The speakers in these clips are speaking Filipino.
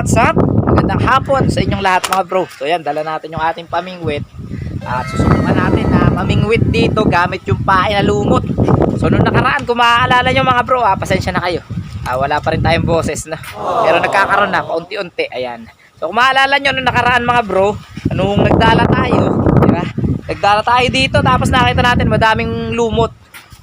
what's up? Magandang hapon sa inyong lahat mga bro. So yan, dala natin yung ating pamingwit. At susubukan natin na mamingwit dito gamit yung pain na lumot. So nung nakaraan, kung maaalala nyo mga bro, pasensya na kayo. Wala pa rin tayong boses na. Pero nagkakaroon na, paunti-unti. Ayan. So kung maaalala nyo nung nakaraan mga bro, nung nagdala tayo, diba? Nagdala tayo dito tapos nakita natin madaming lumot.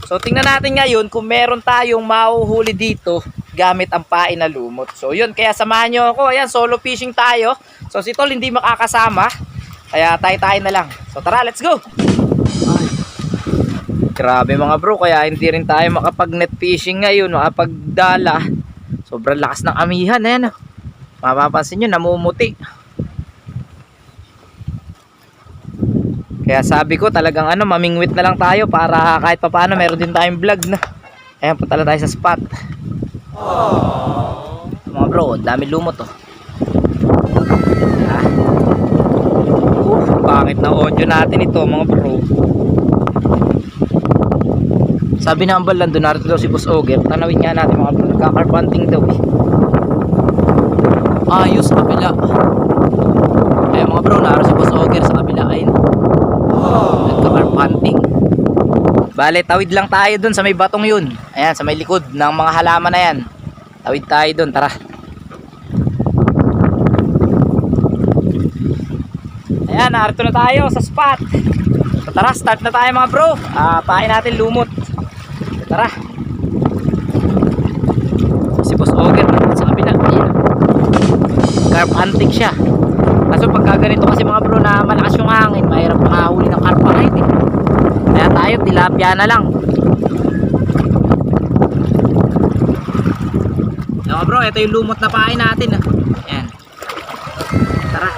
So tingnan natin ngayon kung meron tayong mahuhuli dito gamit ang pain na lumot. So yun, kaya samahan nyo ako. Ayan, solo fishing tayo. So si Tol hindi makakasama, kaya tayo na lang. So tara, let's go. Ay, grabe mga bro, kaya hindi rin tayo makapag net fishing ngayon, makapagdala. Sobrang lakas ng amihan. Ayan, mapapansin nyo, namumuti. Kaya sabi ko talagang mamingwit na lang tayo para kahit papaano meron din tayong vlog na. Ayan, punta lang tayo sa spot. Mga bro, dami lumot oh. Pangit na audio natin ito mga bro. Sabi na ang balan doon, narito daw si Boss Oger. Tanawin nga natin mga bro, nagka-carpunting daw eh. Ayos sa kabila. Ayan mga bro, narito si Boss Oger sa kabila. Ayun, nagka-carpunting. Bale, tawid lang tayo dun sa may batong yun. Ayan, sa may likod ng mga halaman na yan. Tawid tayo dun, tara. Ayan, narito na tayo sa spot. So, tara, start na tayo mga bro. Pain natin lumot. Tara. Si Boss Oger sa kabila. Ayan. Carp hunting siya. Kaso pagka ganito kasi mga bro na malakas yung hangin, mahirap makahuli ng carp kahit eh. Kaya tayo, tilapia na lang. Mga bro, ito yung lumot na pain natin. Ayan. Tara.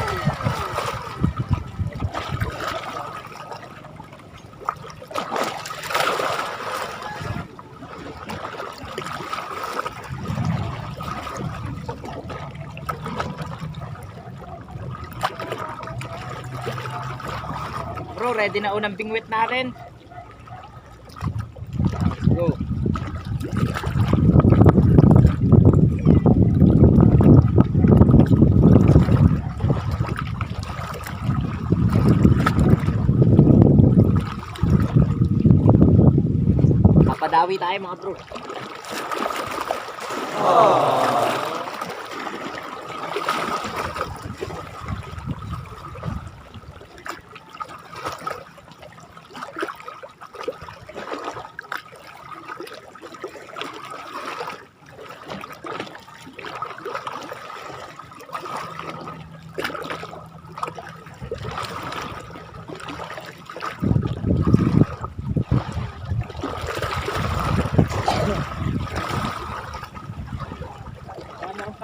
Bro, ready na unang bingwit natin. Go. Papadawi tayo mga bro.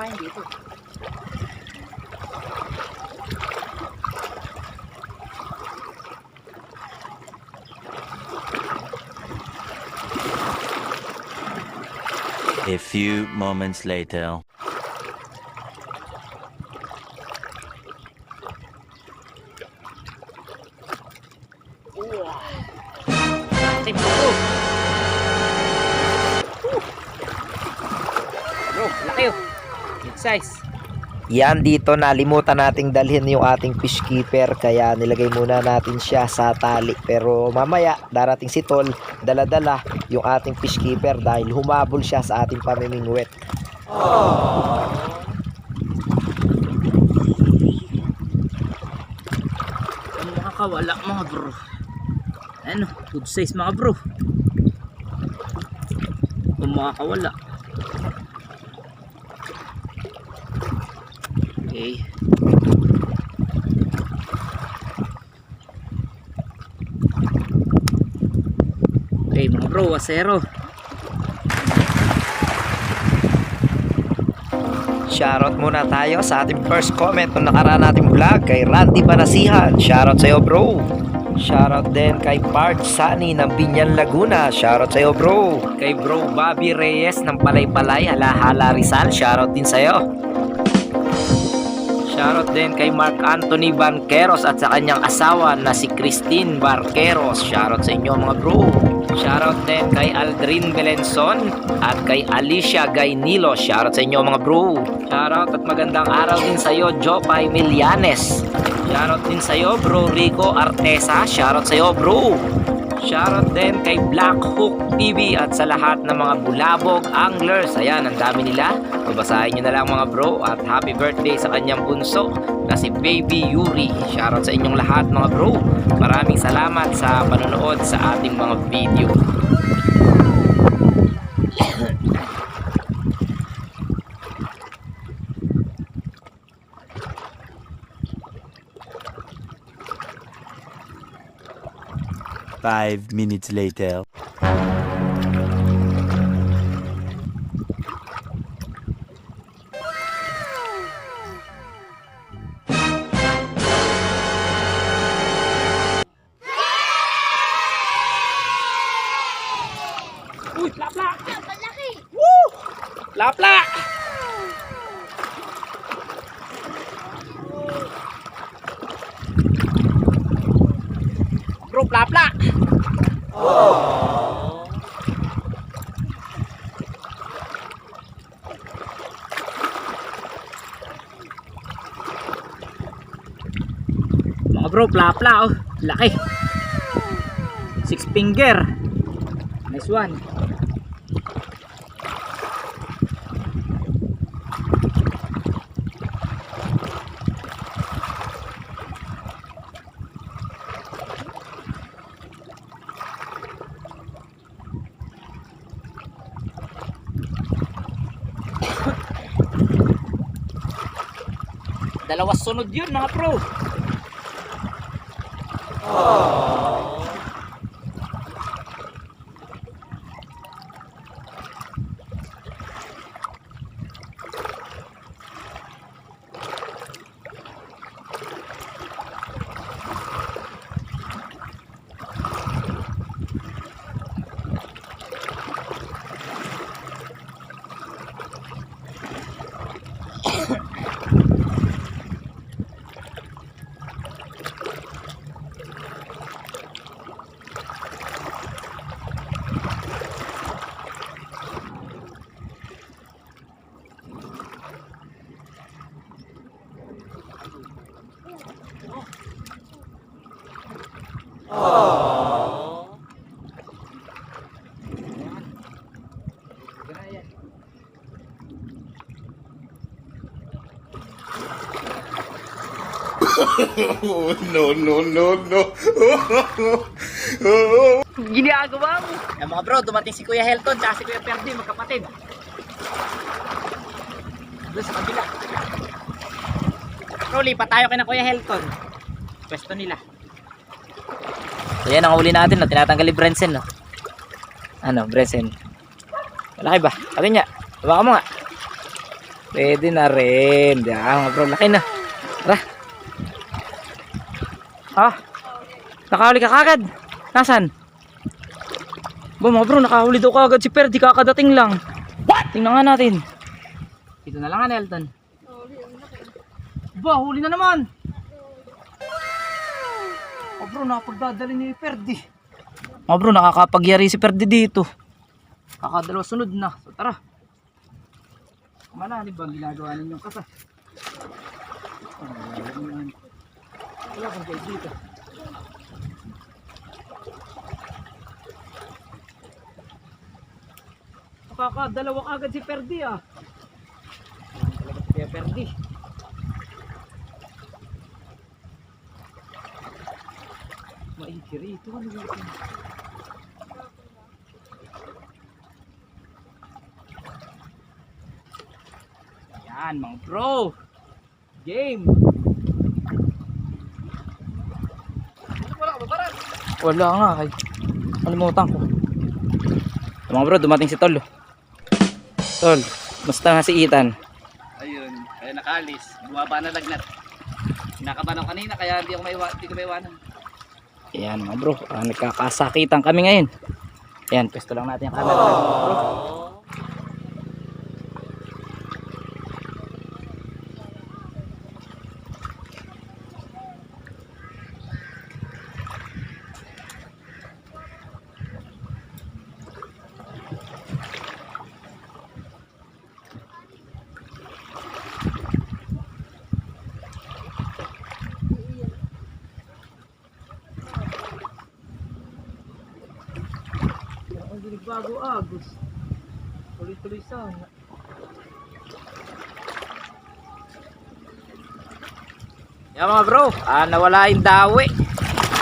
Dito. A few moments later. Bro, laki oh. Size. Yan, dito nalimutan nating dalhin yung ating fish keeper, kaya nilagay muna natin siya sa tali. Pero mamaya darating si Tol, dala-dala yung ating fish keeper dahil humabol siya sa ating pamimingwit. Ang makakawala mga bro. Ano, good size mga bro. Ang makakawala. Okay. Okay mga bro, asero. Shoutout muna tayo sa ating first comment nung nakaraan nating vlog kay Randy Banasihan. Shoutout sa'yo bro. Shoutout din kay Bart Sani ng Binyan Laguna. Shoutout sa'yo bro. Kay bro Bobby Reyes ng Palay-Palay, Alahala Rizal. Shoutout din sa'yo. Shoutout din kay Mark Anthony Banqueros at sa kanyang asawa na si Christine Barqueros. Shoutout sa inyo mga bro. Shoutout din kay Aldrin Belenson at kay Alicia Gaynilo. Shoutout sa inyo mga bro. Shoutout at magandang araw din sa iyo Jopay Millanes. Shoutout din sa iyo bro Rico Artesa. Shoutout sa iyo bro. Shoutout din kay Black Hook TV at sa lahat ng mga bulabog anglers. Ayan, ang dami nila. Babasahin nyo na lang mga bro. At happy birthday sa kanyang bunso na si Baby Yuri. Shoutout sa inyong lahat mga bro. Maraming salamat sa panonood sa ating mga video. Five minutes later. Uy, plapla! Malaki! Woo! Plapla! Bro, plapla! Mga bro, plapla oh. Laki. Six finger. Nice one. Dalawa sunod yun mga pro. No, no, no, no. Ginagawa mo. Yan mga bro, dumating si Kuya Helton at si Kuya Perdi, magkapatid. Doon sa kabila. Bro, lipat tayo kay na Kuya Helton. Pwesto nila. So yan ang huli natin, no? Tinatanggal ni Brensen. No? Ano, Brensen? Malaki ba? Sabi niya, baka mo nga. Pwede na rin. Diyan mga bro, laki na. Tara. Ah, nakahuli ka kagad. Nasaan? Ba mga bro, nakahuli daw kagad si Perdi, kakadating lang. What? Tingnan nga natin. Dito na lang nga, Nelton. Ba, huli na naman. Oh bro, nakapagdadali ni Perdi. Oh bro, nakakapagyari si Perdi dito. Kakadalawa sunod na. So tara. Kumana, di ba ang ginagawa ninyong kasa? Wala kang guys dito. Kakadalawa agad si Perdi ah. Talaga si Kuya Perdi. Maikiri ito. Ano ba? Yan mga bro. Game. Wala ka ba parang? Wala nga ay. Kalimutan ko. Mga bro, dumating si Tol. Tol, musta nga si Ethan? Ayun, kaya nakalis. Bumaba na lagnat. Nakabanong kanina kaya hindi ko maiwanan. Ayan mga bro, nagkakasakitan kami ngayon. Ayan, pwesto lang natin yung camera natin, mga bro. Bago agos. Tuloy-tuloy sana. Yan mga bro, nawala yung dawi.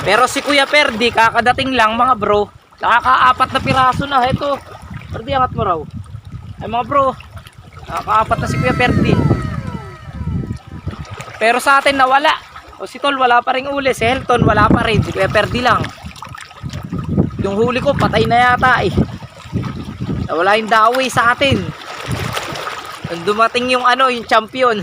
Pero si Kuya Perdi, kakadating lang mga bro. Nakaka-4 na piraso na. Ito, Perdi, angat mo raw. Ay mga bro, nakaka-4 na si Kuya Perdi. Pero sa atin nawala. O si Tol, wala pa rin uli. Si Helton, wala pa rin. Si Kuya Perdi lang. Yung huli ko, patay na yata eh. Nawala yung dawi sa atin. Nung dumating yung yung champion.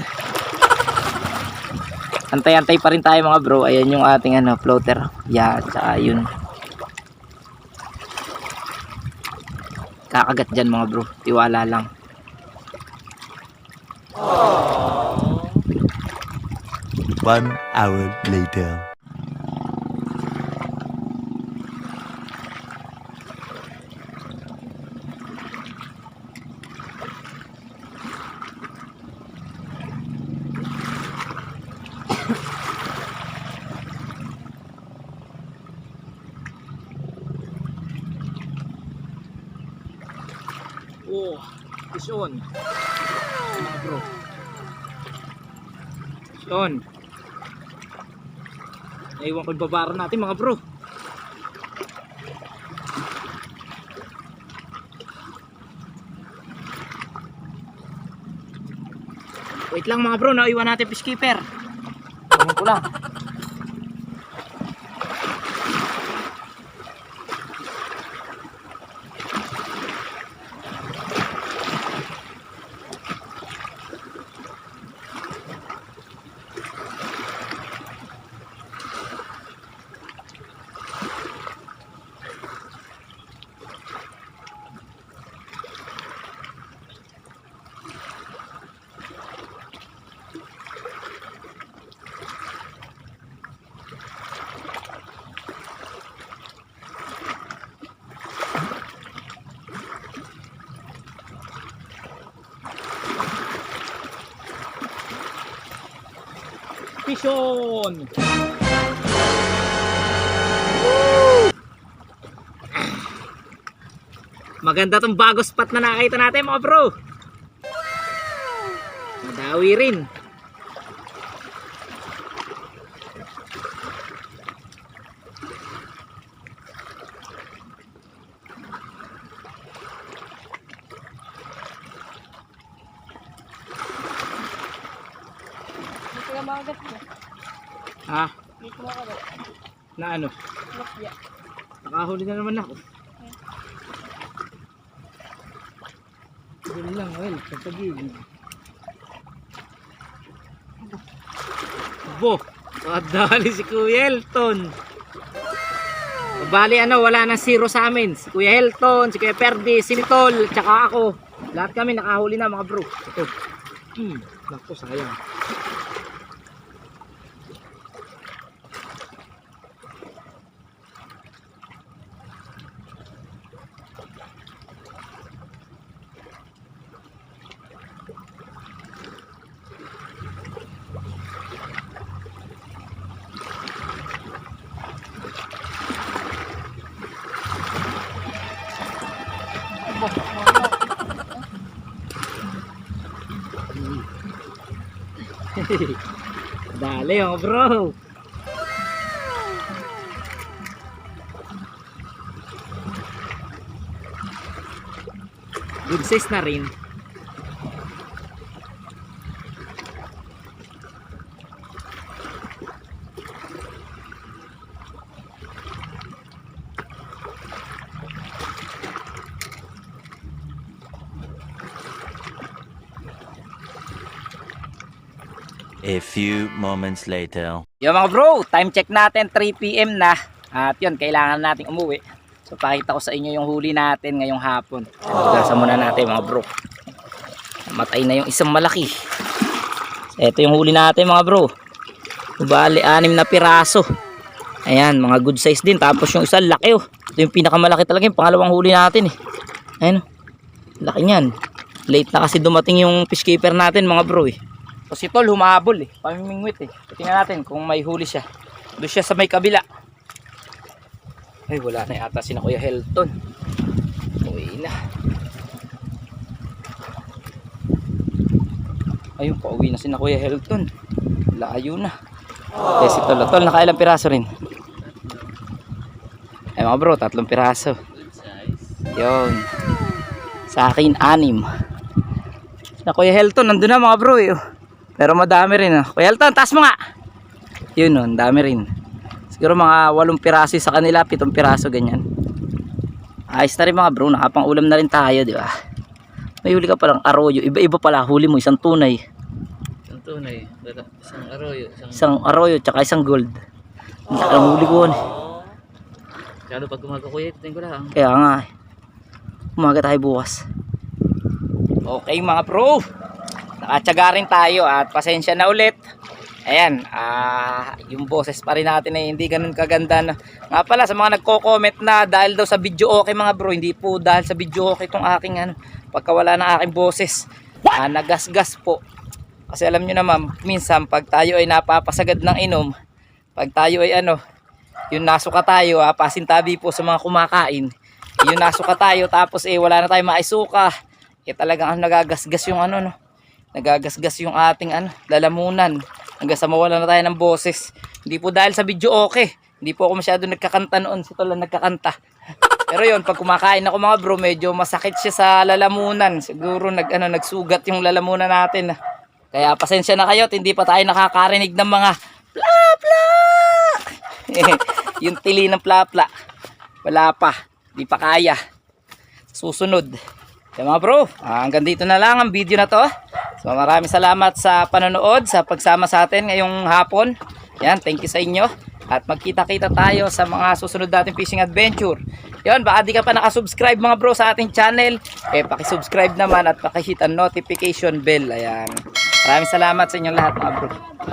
Antay-antay pa rin tayo mga bro. Ayan yung ating floater. Yan, tsaka yun. Kakagat dyan mga bro. Tiwala lang. Aww. 1 hour later. Oh, fish on. Mga bro. Fish on. Naiwan ko yung babara natin mga bro. Wait lang mga bro, naiwan natin fish keeper. Tingnan ko lang. Fish on! Maganda tong bago spot na nakita natin mga bro. Madawi rin. Ha? Na ano? Nakahuli na naman ako. Doon lang, well, sa gilid. Bo, kadali si Kuya Elton. Bali wala nang zero sa amin. Si Kuya Elton, si Kuya Perdi, si Nitol, tsaka ako. Lahat kami nakahuli na mga bro. Ito. Naku, sayang. Dali oh bro. Good size na rin. A few moments later. Yo mga bro, time check natin 3 PM na. At yun, kailangan nating umuwi. So pakita ko sa inyo yung huli natin ngayong hapon. Gasa muna natin mga bro. Matay na yung isang malaki. Ito yung huli natin mga bro. Bali 6 na piraso. Ayan, mga good size din. Tapos yung isa laki oh. Ito yung pinakamalaki talaga, yung pangalawang huli natin eh. Ayun, laki niyan. Late na kasi dumating yung fish keeper natin mga bro eh. So si Tol humahabol eh, pamimingwit eh. Tingnan natin kung may huli siya. Doon siya sa may kabila. Ay wala na yata si na Kuya Helton. Uwi na. Ayun, pauwi na si na Kuya Helton. Layo na. Eh si Tol, Tol nakailang piraso rin? Ay mga bro, 3 piraso. Good size. Yun. Sa akin 6. Na Kuya Helton, nandun na mga bro eh. Pero madami rin ah. Kuya Helton, taas mo nga. Yun oh, dami rin. Siguro mga 8 piraso sa kanila, 7 piraso ganyan. Ayos na rin mga bro, nakapang ulam na rin tayo, di ba? May huli ka palang arroyo. Iba-iba pala huli mo, isang tunay. Isang tunay. Isang arroyo. Isang arroyo, tsaka isang gold. Ang huli ko. Kaya pag umaga kuya, tingin ko lang. Kaya nga eh. Umaga tayo bukas. Okay mga bro, nakatsaga rin tayo at pasensya na ulit. Ayan, yung boses pa rin natin ay hindi ganun kaganda na. Nga pala sa mga nagko-comment na dahil daw sa video okay mga bro, hindi po dahil sa video okay itong aking pagkawala ng aking boses. Nagasgas po. Kasi alam nyo naman, minsan pag tayo ay napapasagad ng inom, pag tayo ay yung nasuka tayo, pasintabi po sa mga kumakain. Yung nasuka tayo tapos wala na tayo maisuka. Talagang nagagasgas yung nagagasgas yung ating lalamunan. Hanggang sa mawala na tayo ng boses. Hindi po dahil sa video okay. Hindi po ako masyado nagkakanta noon. Si Tol lang nagkakanta. Pero yun, pag kumakain ako mga bro, medyo masakit siya sa lalamunan. Siguro nagsugat yung lalamunan natin. Kaya pasensya na kayo at hindi pa tayo nakakarinig ng mga pla pla. Yung tili ng pla pla. Wala pa. Hindi pa kaya. Susunod. Kaya mga bro, hanggang dito na lang ang video na to. So maraming salamat sa panonood, sa pagsama sa atin ngayong hapon. Yan, thank you sa inyo. At magkita-kita tayo sa mga susunod nating fishing adventure. Yan, baka di ka pa nakasubscribe mga bro sa ating channel, pakisubscribe naman at pakihit ang notification bell. Ayan. Maraming salamat sa inyong lahat mga bro.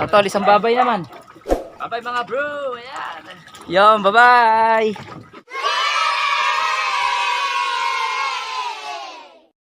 Tol, isang babay naman. Bye-bye mga bro. Ayan. Yan, bye-bye.